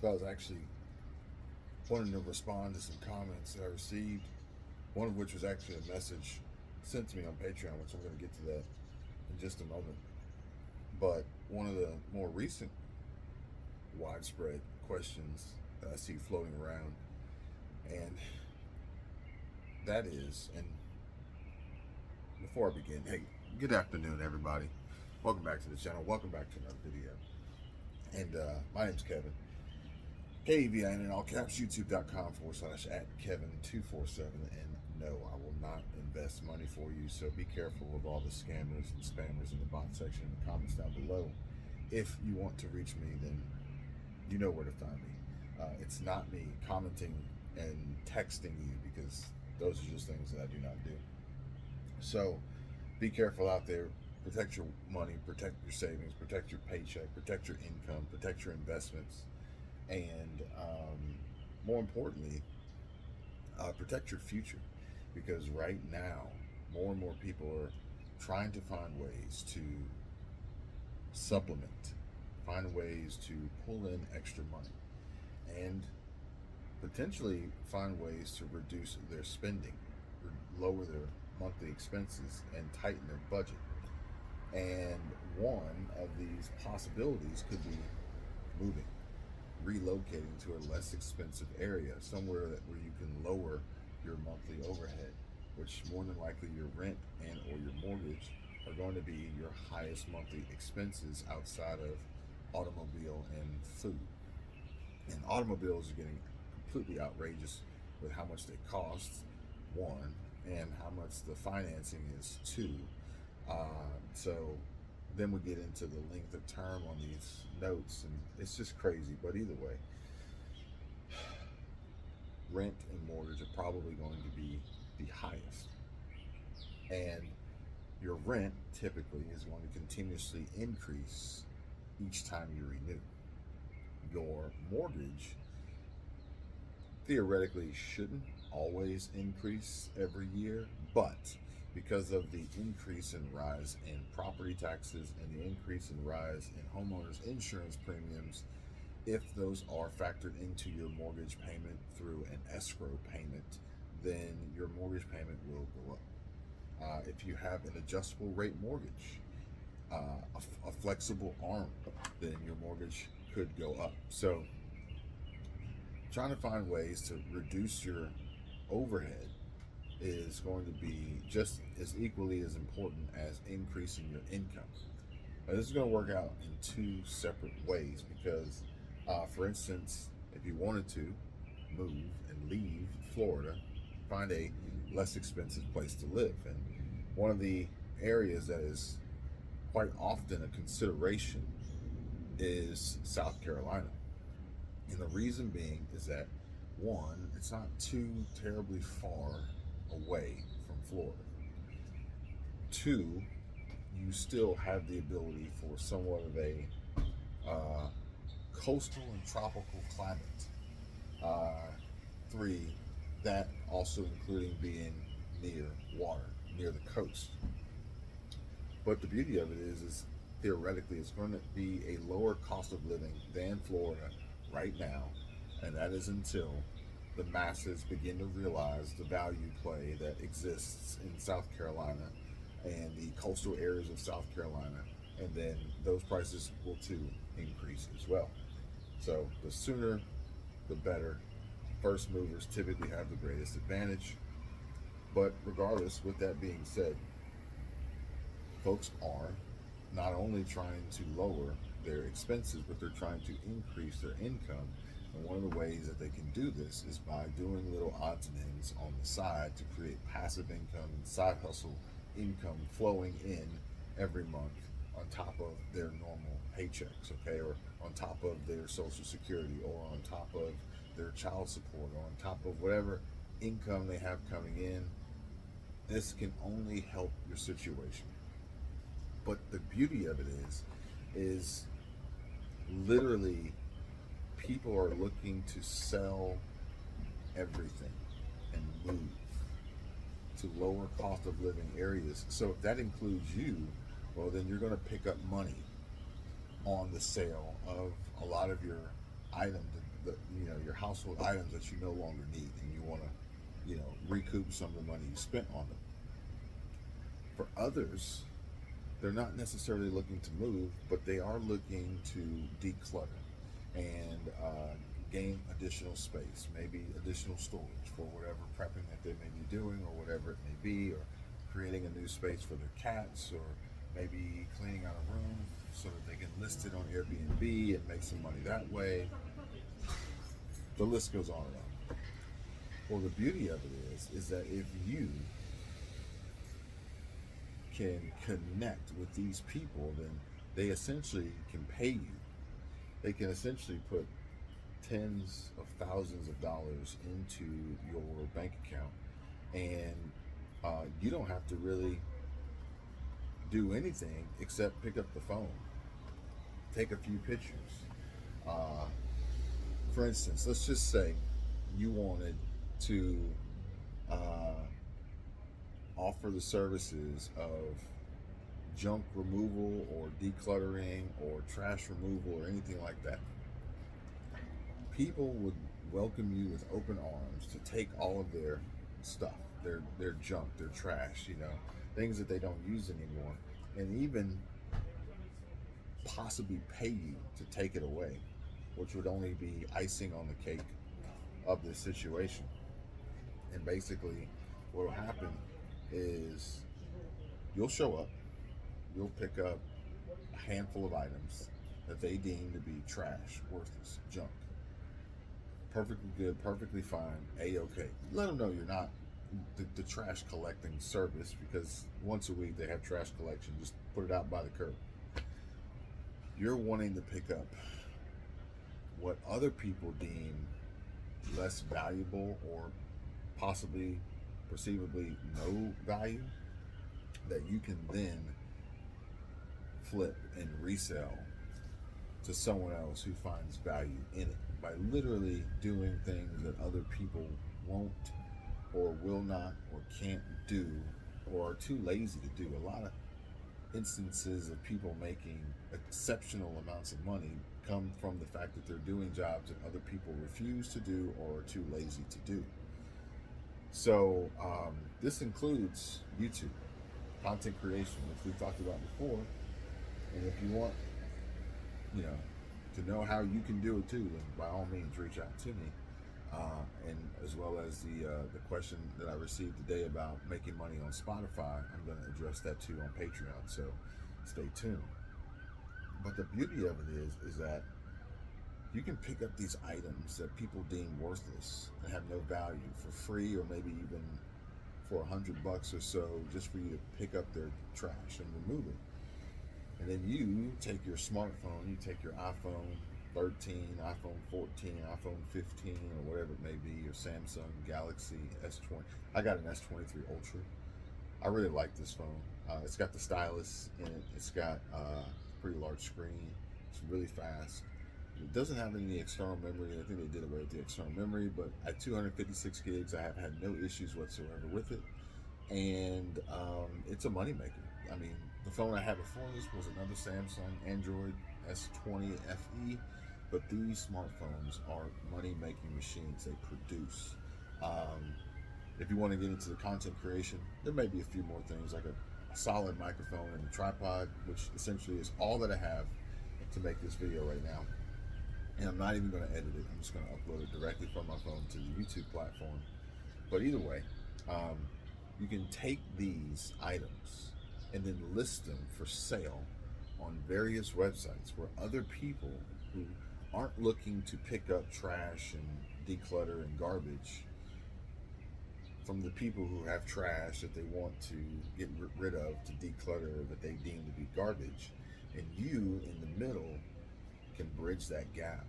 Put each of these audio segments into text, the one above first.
So I was actually wanting to respond to some comments that I received, one of which was actually a message sent to me on Patreon, which I'm going to get to that in just a moment. But one of the more recent widespread questions that I see floating around, and that is, and before I begin, hey, good afternoon, everybody. Welcome back to the channel. Welcome back to another video. And my name's Kevin. KEVIN in all caps, youtube.com/at Kevin247. And no, I will not invest money for you. So be careful of all the scammers and spammers in the bot section in the comments down below. If you want to reach me, then you know where to find me. It's not me commenting and texting you, because those are just things that I do not do. So be careful out there. Protect your money, protect your savings, protect your paycheck, protect your income, protect your investments, and more importantly, protect your future. Because right now, more and more people are trying to find ways to supplement, find ways to pull in extra money, and potentially find ways to reduce their spending, lower their monthly expenses, and tighten their budget. And one of these possibilities could be moving, relocating to a less expensive area, somewhere where you can lower your monthly overhead, which more than likely your rent and or your mortgage are going to be your highest monthly expenses outside of automobile and food. And automobiles are getting completely outrageous with how much they cost, one, and how much the financing is, two. So then we get into the length of term on these notes, and it's just crazy. But either way, rent and mortgage are probably going to be the highest. And your rent typically is going to continuously increase each time you renew. Your mortgage theoretically shouldn't always increase every year, but because of the increase in rise in property taxes and the increase in rise in homeowners insurance premiums, if those are factored into your mortgage payment through an escrow payment, then your mortgage payment will go up. If you have an adjustable rate mortgage, a flexible arm, then your mortgage could go up. So trying to find ways to reduce your overhead is going to be just as equally as important as increasing your income. Now, this is going to work out in two separate ways, because, for instance, if you wanted to move and leave Florida, find a less expensive place to live. And one of the areas that is quite often a consideration is South Carolina. And the reason being is that, one, it's not too terribly far away from Florida. Two, you still have the ability for somewhat of a coastal and tropical climate. Three, that also including being near water, near the coast. But the beauty of it is theoretically it's going to be a lower cost of living than Florida right now, and that is until the masses begin to realize the value play that exists in South Carolina and the coastal areas of South Carolina, and then those prices will too increase as well. So the sooner the better. First movers typically have the greatest advantage. But regardless, with that being said, folks are not only trying to lower their expenses, but they're trying to increase their income. And one of the ways that they can do this is by doing little odds and ends on the side to create passive income and side hustle income flowing in every month on top of their normal paychecks, okay, or on top of their Social Security, or on top of their child support, or on top of whatever income they have coming in. This can only help your situation. But the beauty of it is literally people are looking to sell everything and move to lower cost of living areas. So if that includes you, well, then you're going to pick up money on the sale of a lot of your items the your household items that you no longer need, and you want to recoup some of the money you spent on them. For others, they're not necessarily looking to move, but they are looking to declutter and gain additional space, maybe additional storage for whatever prepping that they may be doing, or whatever it may be, or creating a new space for their cats, or maybe cleaning out a room so that they can list it on Airbnb and make some money that way. The list goes on and on. Well, the beauty of it is that if you can connect with these people, then they essentially can pay you. They can essentially put tens of thousands of dollars into your bank account, and you don't have to really do anything except pick up the phone, take a few pictures. Uh, for instance, let's just say you wanted to uh, offer the services of junk removal or decluttering or trash removal or anything like that. People would welcome you with open arms to take all of their stuff, their junk, their trash, things that they don't use anymore, and even possibly pay you to take it away, which would only be icing on the cake of this situation. And basically, what will happen is you'll show up, you'll pick up a handful of items that they deem to be trash, worthless, junk. Perfectly good, perfectly fine, A-okay. Let them know you're not the trash collecting service, because once a week they have trash collection. Just put it out by the curb. You're wanting to pick up what other people deem less valuable, or possibly perceivably no value, that you can then flip and resell to someone else who finds value in it, by literally doing things that other people won't or will not or can't do, or are too lazy to do. A lot of instances of people making exceptional amounts of money come from the fact that they're doing jobs that other people refuse to do or are too lazy to do. So this includes YouTube, content creation, which we've talked about before. And if you want, to know how you can do it too, then by all means reach out to me. And as well as the question that I received today about making money on Spotify, I'm going to address that too on Patreon. So stay tuned. But the beauty of it is that you can pick up these items that people deem worthless and have no value for free, or maybe even for $100 or so, just for you to pick up their trash and remove it. And then you take your smartphone, you take your iPhone 13, iPhone 14, iPhone 15, or whatever it may be, your Samsung Galaxy S20. I got an S23 Ultra. I really like this phone. It's got the stylus in it. It's got a pretty large screen. It's really fast. It doesn't have any external memory. I think they did away with the external memory, but at 256 gigs, I have had no issues whatsoever with it. And it's a moneymaker. I mean, the phone I had before this was another Samsung Android S20 FE, but these smartphones are money-making machines. They produce. If you want to get into the content creation, there may be a few more things, like a solid microphone and a tripod, which essentially is all that I have to make this video right now. And I'm not even going to edit it. I'm just going to upload it directly from my phone to the YouTube platform. But either way, you can take these items and then list them for sale on various websites, where other people who aren't looking to pick up trash and declutter and garbage from the people who have trash that they want to get rid of, to declutter, that they deem to be garbage, and you in the middle can bridge that gap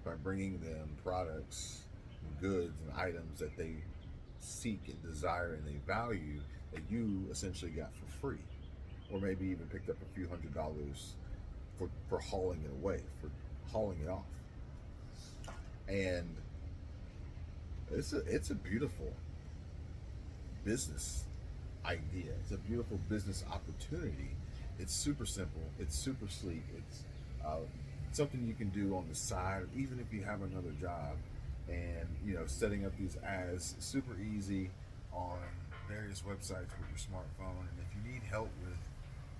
by bringing them products, goods, and items that they seek and desire and they value, that you essentially got for free, or maybe even picked up a few $100s for hauling it away, for hauling it off. And it's a beautiful business idea. It's a beautiful business opportunity. It's super simple. It's super sleek. It's something you can do on the side, even if you have another job. And setting up these ads super easy on various websites with your smartphone. And if you need help with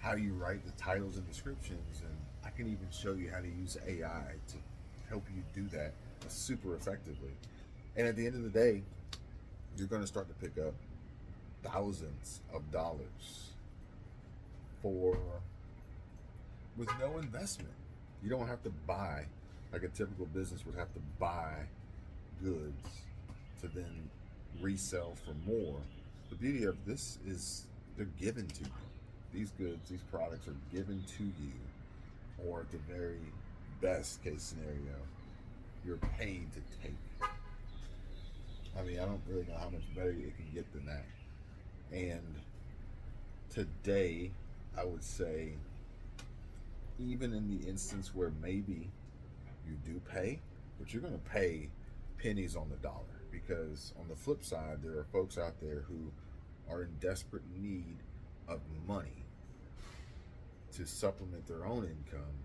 how you write the titles and descriptions, and I can even show you how to use AI to help you do that super effectively. And at the end of the day, you're going to start to pick up thousands of dollars for with no investment. You don't have to buy like a typical business would have to buy goods to then resell for more. The beauty of this is they're given to you. These goods, these products are given to you, or at the very best case scenario, you're paid to take. I mean, I don't really know how much better it can get than that. And today, I would say, even in the instance where maybe you do pay, but you're going to pay pennies on the dollar, because on the flip side, there are folks out there who are in desperate need of money to supplement their own income.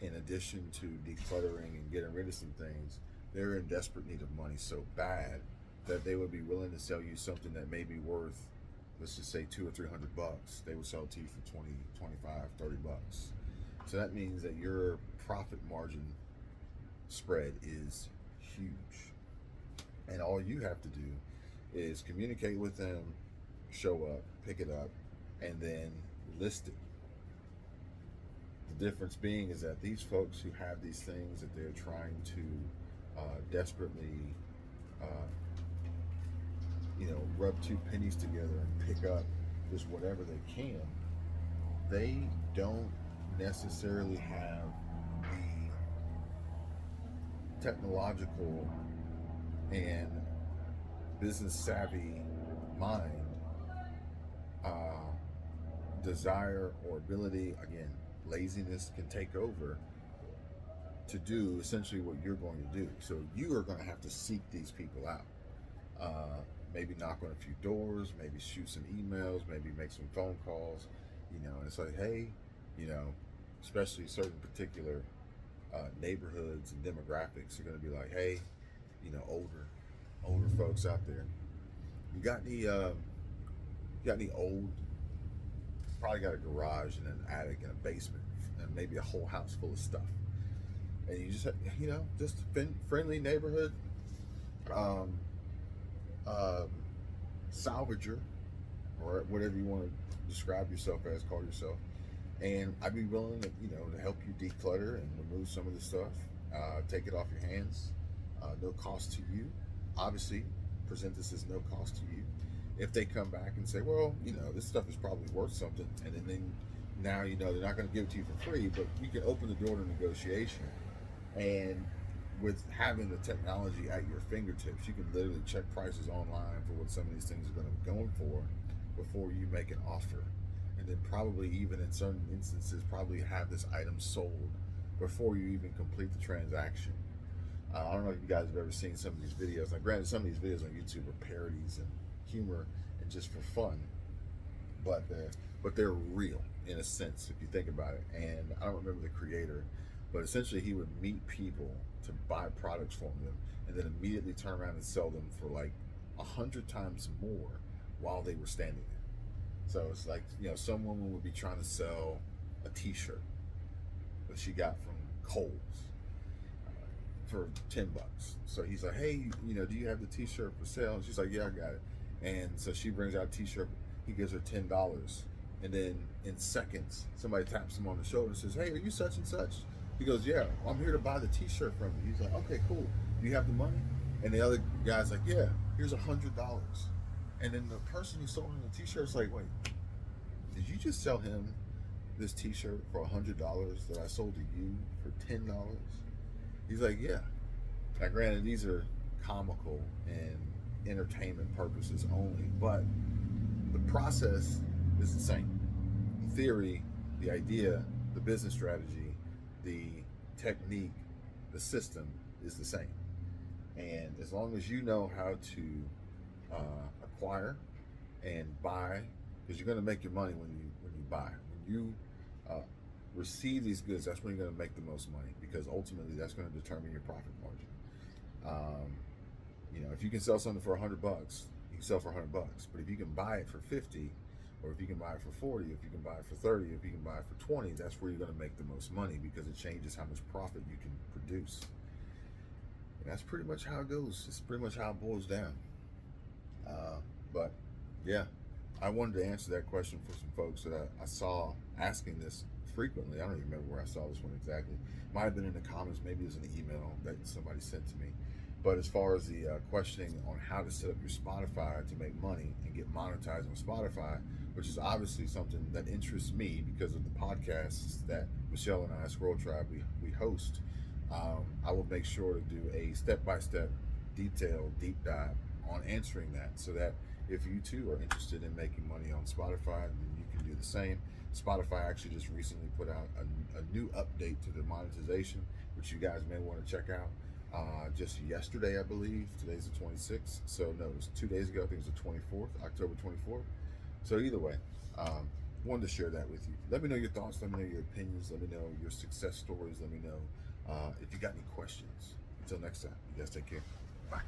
In addition to decluttering and getting rid of some things, they're in desperate need of money so bad that they would be willing to sell you something that may be worth, let's just say $200 or $300. They would sell it to you for 20, 25, $30. So that means that your profit margin spread is huge. And all you have to do is communicate with them, show up, pick it up, and then list it. The difference being is that these folks who have these things that they're trying to desperately, rub two pennies together and pick up just whatever they can, they don't necessarily have the technological and business savvy mind, desire, or ability. Again, laziness can take over to do essentially what you're going to do. So you are going to have to seek these people out. Maybe knock on a few doors, maybe shoot some emails, maybe make some phone calls. And it's like, hey, especially certain particular neighborhoods and demographics are going to be like, hey, older folks out there, you got any old, probably got a garage and an attic and a basement and maybe a whole house full of stuff, and you just just friendly neighborhood salvager, or whatever you want to describe yourself as, call yourself. And I'd be willing to to help you declutter and remove some of the stuff, take it off your hands, no cost to you. Obviously, present this as no cost to you. If they come back and say, well, this stuff is probably worth something, and then now they're not going to give it to you for free, but you can open the door to negotiation. And with having the technology at your fingertips, you can literally check prices online for what some of these things are going to be going for before you make an offer. And then probably even in certain instances, probably have this item sold before you even complete the transaction. I don't know if you guys have ever seen some of these videos. Now, granted, some of these videos on YouTube are parodies and humor and just for fun, but they're real in a sense if you think about it. And I don't remember the creator, but essentially he would meet people to buy products from them and then immediately turn around and sell them for like 100 times more while they were standing there. So it's like, some woman would be trying to sell a t-shirt that she got from Kohl's for $10. So he's like, hey, do you have the t-shirt for sale? And she's like, yeah, I got it. And so she brings out a t-shirt. He gives her $10. And then in seconds, somebody taps him on the shoulder and says, hey, are you such and such? He goes, yeah, I'm here to buy the t-shirt from you. He's like, okay, cool. Do you have the money? And the other guy's like, yeah, here's $100. And then the person who sold him the t-shirt's like, wait, did you just sell him this t-shirt for $100 that I sold to you for $10? He's like, yeah. Now, granted, these are comical and entertainment purposes only, but the process is the same. The theory, the idea, the business strategy, the technique, the system is the same. And as long as you know how to acquire and buy, because you're going to make your money when you buy. When you receive these goods, that's when you're going to make the most money, because ultimately that's going to determine your profit margin. If you can sell something for $100, you can sell for $100. But if you can buy it for 50, or if you can buy it for 40, if you can buy it for 30, if you can buy it for 20, that's where you're going to make the most money, because it changes how much profit you can produce. And that's pretty much how it goes. It's pretty much how it boils down. But yeah, I wanted to answer that question for some folks that I saw asking this frequently. I don't even remember where I saw this one exactly. Might have been in the comments, maybe it was an email that somebody sent to me. But as far as the questioning on how to set up your Spotify to make money and get monetized on Spotify, which is obviously something that interests me because of the podcasts that Michelle and I, Squirrel Tribe, we host, I will make sure to do a step-by-step, detailed, deep dive on answering that, so that if you too are interested in making money on Spotify, then you can do the same. Spotify actually just recently put out a new update to the monetization, which you guys may want to check out. Just yesterday, I believe. Today's the 26th. So no, it was 2 days ago. I think it was the 24th, October 24th. So either way, wanted to share that with you. Let me know your thoughts. Let me know your opinions. Let me know your success stories. Let me know if you got any questions. Until next time, you guys take care. Bye.